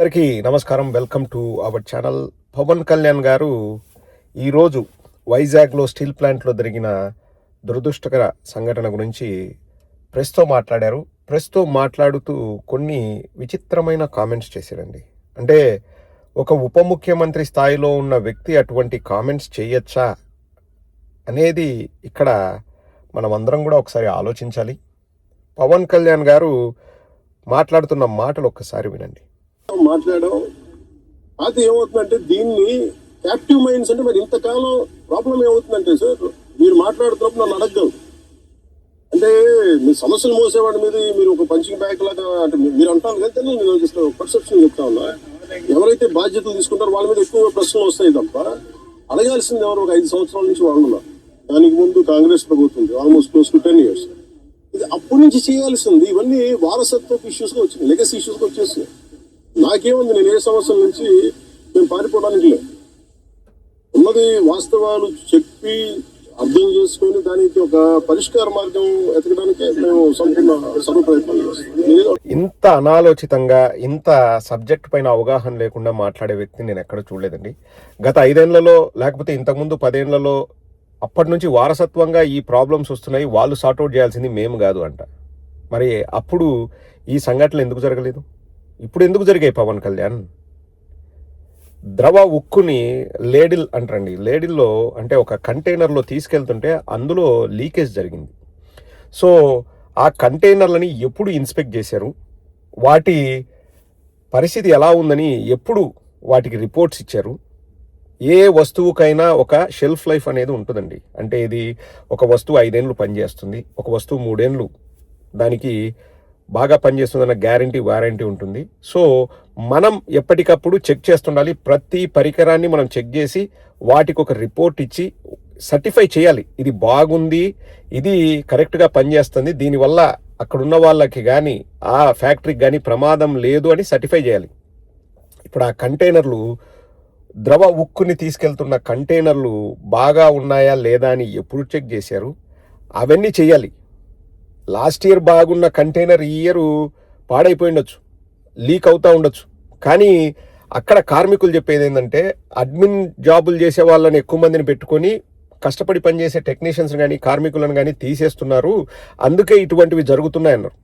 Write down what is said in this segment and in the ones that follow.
అందరికీ నమస్కారం. Welcome to our channel. Pavan Kalyan గారు ఈరోజు వైజాగ్లో స్టీల్ ప్లాంట్లో జరిగిన దురదృష్టకర సంఘటన గురించి ప్రెస్తో మాట్లాడారు. ప్రెస్తో మాట్లాడుతూ కొన్ని విచిత్రమైన కామెంట్స్ చేశారండి. అంటే ఒక ఉప ముఖ్యమంత్రి స్థాయిలో ఉన్న వ్యక్తి అటువంటి కామెంట్స్ చేయొచ్చా అనేది ఇక్కడ మనం అందరం కూడా ఒకసారి ఆలోచించాలి. పవన్ కళ్యాణ్ గారు మాట్లాడుతున్న మాటలు ఒక్కసారి వినండి. మాట్లాడడం అది ఏమవుతుందంటే, దీన్ని యాక్టివ్ మైండ్స్ అంటే మరి ఇంతకాలం ప్రాబ్లం ఏమవుతుందంటే, సార్ మీరు మాట్లాడుతున్నప్పుడు నన్ను అడగదు అంటే మీ సమస్యలు మోసేవాడి మీద మీరు ఒక పంచింగ్ బ్యాగ్ లాగా అంటే మీరు అంటారు కదా, నేను జస్ట్ పర్సెప్షన్ చెప్తా ఉన్నా. ఎవరైతే బాధ్యతలు తీసుకుంటారో వాళ్ళ మీద ఎక్కువ ప్రశ్నలు వస్తాయి తప్ప అడగాల్సింది ఎవరు? ఒక 5 సంవత్సరాల నుంచి వాళ్ళు ఉన్నారు. దానికి ముందు కాంగ్రెస్ ప్రభుత్వం ఆల్మోస్ట్ క్లోజ్ టు 10 years. ఇది అప్పటి నుంచి చేయాల్సింది. ఇవన్నీ వారసత్వపు ఇష్యూస్గా వచ్చినాయి, లెగసీ ఇష్యూస్గా వచ్చేస్తున్నాయి. నాకేముంది, నేను ఏ సమస్యల నుంచి మేము పారిపోవడానికి లేదు. ఉన్నది వాస్తవాలు చెప్పి అర్థం చేసుకొని దానికి ఒక పరిష్కార మార్గం ఎతకడానికి మేము సంపూర్ణ ప్రయత్నం చేస్తాం. ఇంత అనాలోచితంగా ఇంత సబ్జెక్ట్ పైన అవగాహన లేకుండా మాట్లాడే వ్యక్తిని నేను ఎక్కడ చూడలేదండి. గత 5 ఏళ్లలో లేకపోతే ఇంతకుముందు 10 ఏళ్లలో అప్పటి నుంచి వారసత్వంగా ఈ ప్రాబ్లమ్స్ వస్తున్నాయి, వాళ్ళు సార్ట్అవుట్ చేయాల్సింది మేము కాదు అంట. మరి అప్పుడు ఈ సంఘటనలు ఎందుకు జరగలేదు? ఇప్పుడు ఎందుకు జరిగాయి? పవన్ కళ్యాణ్ ద్రవ ఉక్కుని లేడిల్ అంటారండి. లేడిల్లో అంటే ఒక కంటైనర్లో తీసుకెళ్తుంటే అందులో లీకేజ్ జరిగింది. సో ఆ కంటైనర్లని ఎప్పుడు ఇన్స్పెక్ట్ చేశారు, వాటి పరిస్థితి ఎలా ఉందని ఎప్పుడు వాటికి రిపోర్ట్స్ ఇచ్చారు? ఏ వస్తువుకైనా ఒక షెల్ఫ్ లైఫ్ అనేది ఉంటుందండి. అంటే ఇది ఒక వస్తువు 5 ఏళ్ళు పనిచేస్తుంది, ఒక వస్తువు 3 ఏళ్ళు దానికి బాగా పనిచేస్తుందన్న గ్యారంటీ వారంటీ ఉంటుంది. సో మనం ఎప్పటికప్పుడు చెక్ చేస్తుండాలి. ప్రతి పరికరాన్ని మనం చెక్ చేసి వాటికి ఒక రిపోర్ట్ ఇచ్చి సర్టిఫై చేయాలి. ఇది బాగుంది, ఇది కరెక్ట్గా పనిచేస్తుంది, దీనివల్ల అక్కడున్న వాళ్ళకి కానీ ఆ ఫ్యాక్టరీకి కానీ ప్రమాదం లేదు అని సర్టిఫై చేయాలి. ఇప్పుడు ఆ కంటైనర్లు, ద్రవ ఉక్కుని తీసుకెళ్తున్న కంటైనర్లు బాగా ఉన్నాయా లేదా అని ఎప్పుడు చెక్ చేశారు? అవన్నీ చేయాలి. లాస్ట్ ఇయర్ బాగున్న కంటైనర్ ఈ ఇయర్ పాడైపోయి ఉండొచ్చు, లీక్ అవుతూ ఉండొచ్చు. కానీ అక్కడ కార్మికులు చెప్పేది ఏంటంటే, అడ్మిన్ జాబులు చేసే వాళ్ళని ఎక్కువ మందిని పెట్టుకొని కష్టపడి పనిచేసే టెక్నీషియన్స్ కానీ కార్మికులను కానీ తీసేస్తున్నారు, అందుకే ఇటువంటివి జరుగుతున్నాయన్నారు.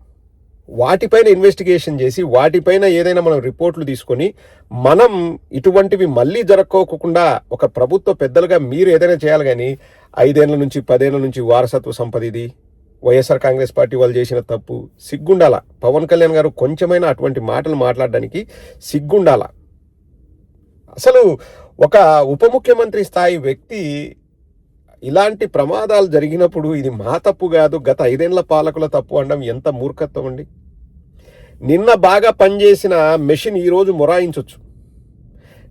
వాటిపైన ఇన్వెస్టిగేషన్ చేసి వాటిపైన ఏదైనా మనం రిపోర్ట్లు తీసుకొని మనం ఇటువంటివి మళ్ళీ జరగకోకుండా ఒక ప్రభుత్వ పెద్దలుగా మీరు ఏదైనా చేయాలి. కానీ 5 ఏళ్ల నుంచి 10 ఏళ్ల నుంచి వారసత్వ సంపద ఇది వైఎస్ఆర్ కాంగ్రెస్ పార్టీ వాళ్ళు చేసిన తప్పు. సిగ్గుండాల పవన్ కళ్యాణ్ గారు, కొంచెమైనా అటువంటి మాటలు మాట్లాడడానికి సిగ్గుండాల. అసలు ఒక ఉప ముఖ్యమంత్రి స్థాయి వ్యక్తి ఇలాంటి ప్రమాదాలు జరిగినప్పుడు ఇది మా తప్పు కాదు, గత 5 ఏళ్ల పాలకుల తప్పు అనడం ఎంత మూర్ఖత్వం అండి. నిన్న బాగా పనిచేసిన మెషిన్ ఈరోజు మొరాయించవచ్చు,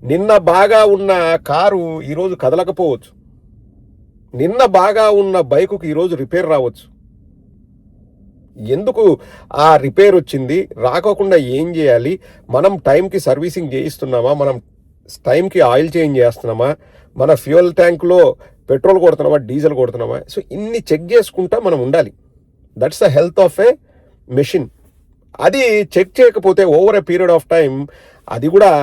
నిన్న బాగా ఉన్న కారు ఈరోజు కదలకపోవచ్చు, నిన్న బాగా ఉన్న బైకుకి ఈరోజు రిపేర్ రావచ్చు. ఎందుకు ఆ రిపేర్ వచ్చింది? రాకోకుండా ఏం చేయాలి? మనం టైంకి సర్వీసింగ్ చేయిస్తున్నామా? మనం టైంకి ఆయిల్ చేంజ్ చేస్తున్నామా? మన ఫ్యూయల్ ట్యాంక్లో పెట్రోల్ కొడుతున్నామా, డీజిల్ కొడుతున్నామా? సో ఇన్ని చెక్ చేసుకుంటా మనం ఉండాలి. That's the health of A machine. అది చెక్ చేయకపోతే over a period of time అది కూడా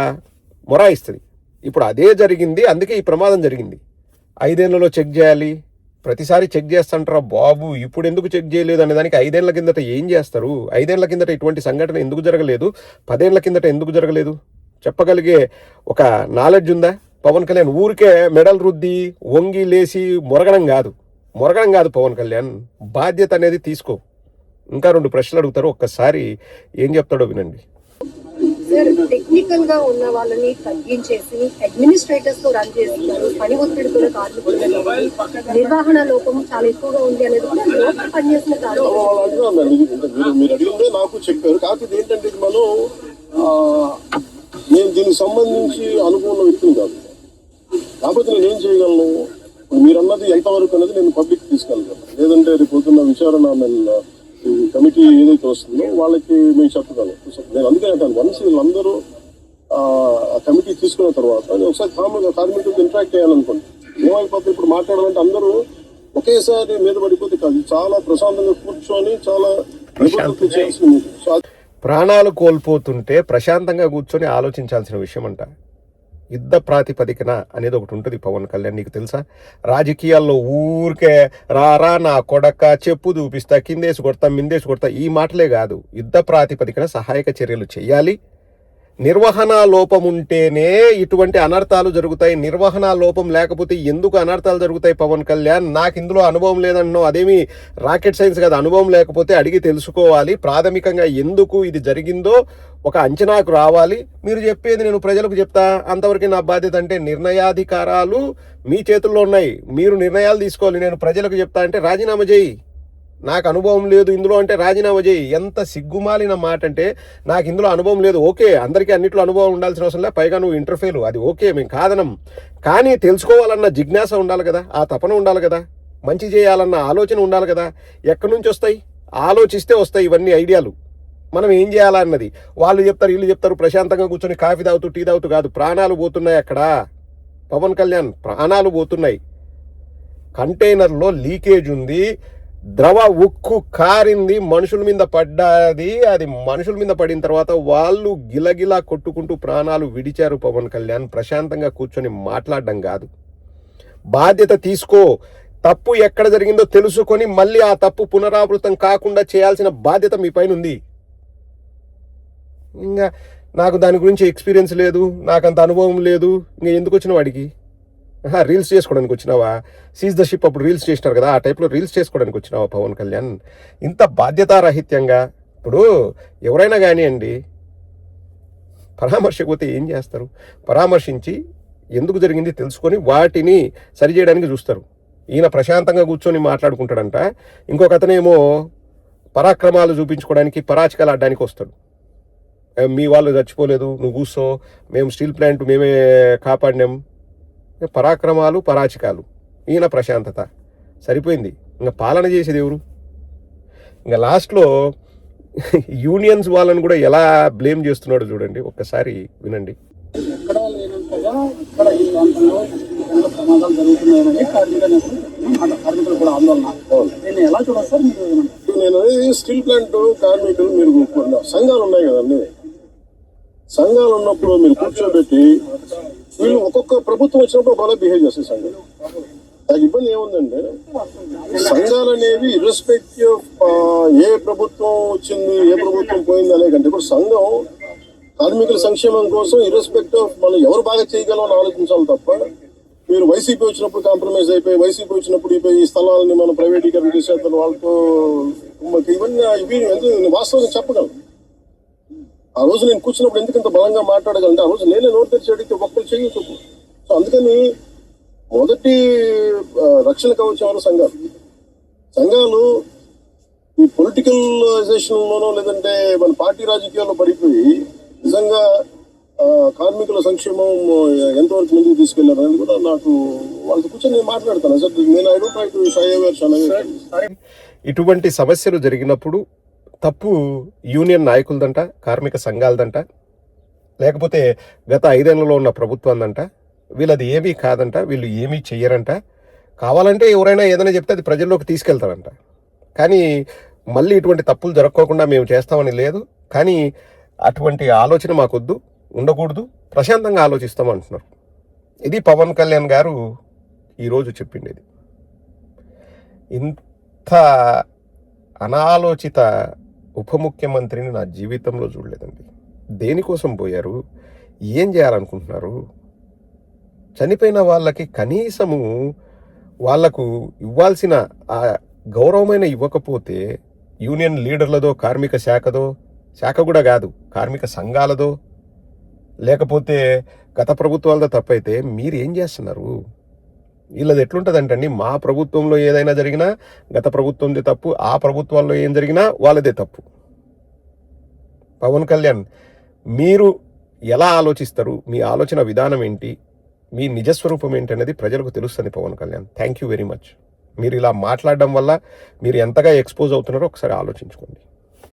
మొరాయిస్తుంది. ఇప్పుడు అదే జరిగింది, అందుకే ఈ ప్రమాదం జరిగింది. 5 ఏళ్లలో చెక్ చేయాలి, ప్రతిసారి చెక్ చేస్తుంటారా బాబు? ఇప్పుడు ఎందుకు చెక్ చేయలేదు అనే దానికి 5 ఏళ్ల కిందట ఏం చేస్తారు? 5 ఏళ్ల కిందట ఇటువంటి సంఘటన ఎందుకు జరగలేదు? 10 ఏళ్ల కిందట ఎందుకు జరగలేదు? చెప్పగలిగే ఒక నాలెడ్జ్ ఉందా పవన్ కళ్యాణ్? ఊరికే మెడల్ రుద్ది వంగి లేసి మొరగడం కాదు పవన్ కళ్యాణ్. బాధ్యత అనేది తీసుకో. ఇంకా 2 ప్రశ్నలు అడుగుతారు, ఒక్కసారి ఏం చెప్తాడో వినండి. టెక్నికల్ గా ఉన్న వాళ్ళని తగ్గించేసి అడ్మినిస్ట్రేటర్స్ తో రన్ చేస్తున్నారు. పని ఒత్తిడితో కార్మికులు నిర్వహణ లోపం చాలా ఎక్కువగా ఉంది అనేది కూడా లోపల పనిచేసిన మీరు అడిగిందే నాకు చెప్పారు. కాకపోతే ఏంటంటే మనం నేను దీనికి సంబంధించి అనుకున్న వ్యక్తిని కాదు. కాకపోతే నేను ఏం చేయగలను, మీరు అన్నది ఎంతవరకు అనేది నేను పబ్లిక్ తీసుకెళ్ళగలను. లేదంటే రేపు పొద్దున్న విచారణ కమిటీ ఏదైతే వస్తుందో వాళ్ళకి మేము చెప్పగలం. నేను అందుకే అంటాను, వన్స్ వీళ్ళందరూ ఆ కమిటీ తీసుకున్న తర్వాత నేను ఒకసారి కార్మికులతో ఇంటరాక్ట్ చేయాలనుకోండి. ఏమైపోతే ఇప్పుడు మాట్లాడాలంటే అందరూ ఒకేసారి మీద పడిపోతే కాదు, చాలా ప్రశాంతంగా కూర్చొని చాలా ప్రాణాలు కోల్పోతుంటే ప్రశాంతంగా కూర్చొని ఆలోచించాల్సిన విషయం అంట. యుద్ధ ప్రాతిపదికన అనేది ఒకటి ఉంటుంది పవన్ కళ్యాణ్, నీకు తెలుసా? రాజకీయాల్లో ఊరికే రారా నా కొడక చెప్పు చూపిస్తా, కిందేసి కొడతా మిందేసి కొడతా, ఈ మాటలే కాదు. యుద్ధ ప్రాతిపదికన సహాయక చర్యలు చేయాలి. నిర్వహణ లోపం ఉంటేనే ఇటువంటి అనర్థాలు జరుగుతాయి. నిర్వహణ లోపం లేకపోతే ఎందుకు అనర్థాలు జరుగుతాయి? పవన్ కళ్యాణ్, నాకు ఇందులో అనుభవం లేదన్నావు, అదేమి రాకెట్ సైన్స్ కాదు. అనుభవం లేకపోతే అడిగి తెలుసుకోవాలి. ప్రాథమికంగా ఎందుకు ఇది జరిగిందో ఒక అంచనాకు రావాలి. మీరు చెప్పేది నేను ప్రజలకు చెప్తా, అంతవరకు నా బాధ్యత. అంటే నిర్ణయాధికారాలు మీ చేతుల్లో ఉన్నాయి, మీరు నిర్ణయాలు తీసుకోవాలి. నేను ప్రజలకు చెప్తా అంటే రాజీనామా చేయి, నాకు అనుభవం లేదు ఇందులో అంటే రాజీనామా చేయి. ఎంత సిగ్గుమాలిన మాట అంటే, నాకు ఇందులో అనుభవం లేదు. ఓకే, అందరికీ అన్నిట్లో అనుభవం ఉండాల్సిన అవసరం లేదు, పైగా నువ్వు ఇంటర్ఫేర్, అది ఓకే, మేము కాదనం. కానీ తెలుసుకోవాలన్న జిజ్ఞాస ఉండాలి కదా, ఆ తపన ఉండాలి కదా, మంచి చేయాలన్న ఆలోచన ఉండాలి కదా. ఎక్కడి నుంచి వస్తాయి? ఆలోచిస్తే వస్తాయి ఇవన్నీ ఐడియాలు. మనం ఏం చేయాలన్నది వాళ్ళు చెప్తారు, వీళ్ళు చెప్తారు. ప్రశాంతంగా కూర్చొని కాఫీ తాగుతూ టీ తాగుతూ కాదు. ప్రాణాలు పోతున్నాయి అక్కడ. పవన్ కళ్యాణ్, ప్రాణాలు పోతున్నాయి. కంటైనర్లో లీకేజ్ ఉంది, ద్రవ ఉక్కు కారింది, మనుషుల మీద పడ్డది. అది మనుషుల మీద పడిన తర్వాత వాళ్ళు గిలగిలా కొట్టుకుంటూ ప్రాణాలు విడిచారు. పవన్ కళ్యాణ్, ప్రశాంతంగా కూర్చొని మాట్లాడడం కాదు. బాధ్యత తీసుకో. తప్పు ఎక్కడ జరిగిందో తెలుసుకొని మళ్ళీ ఆ తప్పు పునరావృతం కాకుండా చేయాల్సిన బాధ్యత మీ పైన ఉంది. ఇంకా నాకు దాని గురించి ఎక్స్పీరియన్స్ లేదు, నాకంత అనుభవం లేదు, ఇంకా ఎందుకు వచ్చిన వాడికి? రీల్స్ చేసుకోవడానికి వచ్చినావా? సీజ్ ద షిప్ అప్పుడు రీల్స్ చేసినారు కదా, ఆ టైప్లో రీల్స్ చేసుకోవడానికి వచ్చినావా పవన్ కళ్యాణ్? ఇంత బాధ్యతారహిత్యంగా. ఇప్పుడు ఎవరైనా కానివ్వండి, పరామర్శకు పోతే ఏం చేస్తారు? పరామర్శించి ఎందుకు జరిగింది తెలుసుకొని వాటిని సరిచేయడానికి చూస్తారు. ఈయన ప్రశాంతంగా కూర్చొని మాట్లాడుకుంటాడంట, ఇంకొక అతనేమో పరాక్రమాలు చూపించుకోవడానికి, పరాచికలు ఆడడానికి వస్తాడు. మీ వాళ్ళు చచ్చిపోలేదు, నువ్వు కూర్చో, మేము స్టీల్ ప్లాంట్ మేమే కాపాడినాం. పరాక్రమాలు, పరాచికాలు. ఈయన ప్రశాంతత. సరిపోయింది. ఇంకా పాలన చేసేది ఎవరు? ఇంకా లాస్ట్లో యూనియన్స్ వాళ్ళని కూడా ఎలా బ్లేమ్ చేస్తున్నాడు చూడండి, ఒక్కసారి వినండి. ఎక్కడ లేనంతగా ఇక్కడ ఈ ప్రాంతంలో చాలా ప్రమాదాలు జరుగుతున్నాయని కార్మికులు కూడా ఆందోళన. నేను ఎలా చూడాలి సార్ మీరు ఏమంటారు? నేను స్టీల్ ప్లాంట్ కార్మికులు, మీరు సంఘాలు ఉన్నాయి కదండి, సంఘాలు ఉన్నప్పుడు మీరు కూర్చోబెట్టి వీళ్ళు ఒక్కొక్క ప్రభుత్వం వచ్చినప్పుడు ఒకలా బిహేవ్ చేస్తారు సంఘాలు. నాకు ఇబ్బంది ఏముందంటే, సంఘాలు అనేవి ఇర్రెస్పెక్టివ్ ఏ ప్రభుత్వం వచ్చింది ఏ ప్రభుత్వం పోయింది అనే కంటే, ఇప్పుడు సంఘం కార్మికుల సంక్షేమం కోసం ఇర్రెస్పెక్టివ్ మనం ఎవరు బాగా చేయగలం అని ఆలోచించాలి తప్ప, మీరు వైసీపీ వచ్చినప్పుడు కాంప్రమైజ్ అయిపోయి, వైసీపీ వచ్చినప్పుడు ఈ స్థలాలని మనం ప్రైవేటీకరణ చేసేద్దాం వాళ్ళతో, ఇవన్నీ ఇవి వాస్తవంగా చెప్పగలను. ఆ రోజు నేను కూర్చున్నప్పుడు ఎందుకు ఇంత బలంగా మాట్లాడగలంటే, ఆ రోజు నేనే నోరు తెరిచి అడిగితే ఒక్కరు చేయొచ్చు. సో అందుకని మొదటి రక్షణ కవచం సంఘాలు. సంఘాలు ఈ పొలిటికలైజేషన్లోనో లేదంటే మన పార్టీ రాజకీయాల్లో పడిపోయి నిజంగా కార్మికుల సంక్షేమం ఎంతవరకు ముందుకు తీసుకెళ్లారు అనేది కూడా నాకు వాళ్ళతో కూర్చొని నేను మాట్లాడతాను సార్. నేను I don't try to shy away from. ఇటువంటి సమస్యలు జరిగినప్పుడు తప్పు యూనియన్ నాయకులదంట, కార్మిక సంఘాలదంట, లేకపోతే గత 5 ఏళ్లలో ఉన్న ప్రభుత్వందంట. వీళ్ళది ఏమీ కాదంట, వీళ్ళు ఏమీ చెయ్యరంట. కావాలంటే ఎవరైనా ఏదైనా చెప్తే అది ప్రజల్లోకి తీసుకెళ్తారంట. కానీ మళ్ళీ ఇటువంటి తప్పులు జరగకోకుండా మేము చేస్తామని లేదు. కానీ అటువంటి ఆలోచన మాకొద్దు, ఉండకూడదు, ప్రశాంతంగా ఆలోచిస్తామంటున్నారు. ఇది పవన్ కళ్యాణ్ గారు ఈరోజు చెప్పిండేది. ఇంత అనాలోచిత ఉప ముఖ్యమంత్రిని నా జీవితంలో చూడలేదండి. దేనికోసం పోయారు? ఏం చేయాలనుకుంటున్నారు? చనిపోయిన వాళ్ళకి కనీసము వాళ్లకు ఇవ్వాల్సిన ఆ గౌరవమైన ఇవ్వకపోతే, యూనియన్ లీడర్లదో, కార్మిక శాఖ కూడా కాదు, కార్మిక సంఘాలదో, లేకపోతే గత ప్రభుత్వాలతో తప్పైతే మీరు ఏం చేస్తున్నారు? వీళ్ళది ఎట్లుంటుందంటండి, మా ప్రభుత్వంలో ఏదైనా జరిగినా గత ప్రభుత్వందే తప్పు, ఆ ప్రభుత్వాల్లో ఏం జరిగినా వాళ్ళదే తప్పు. పవన్ కళ్యాణ్, మీరు ఎలా ఆలోచిస్తారు? మీ ఆలోచన విధానం ఏంటి? మీ నిజస్వరూపం ఏంటి అనేది ప్రజలకు తెలుస్తుంది. Pavan Kalyan, thank you very much. మీరు ఇలా మాట్లాడడం వల్ల మీరు ఎంతగా ఎక్స్పోజ్ అవుతున్నారో ఒకసారి ఆలోచించుకోండి.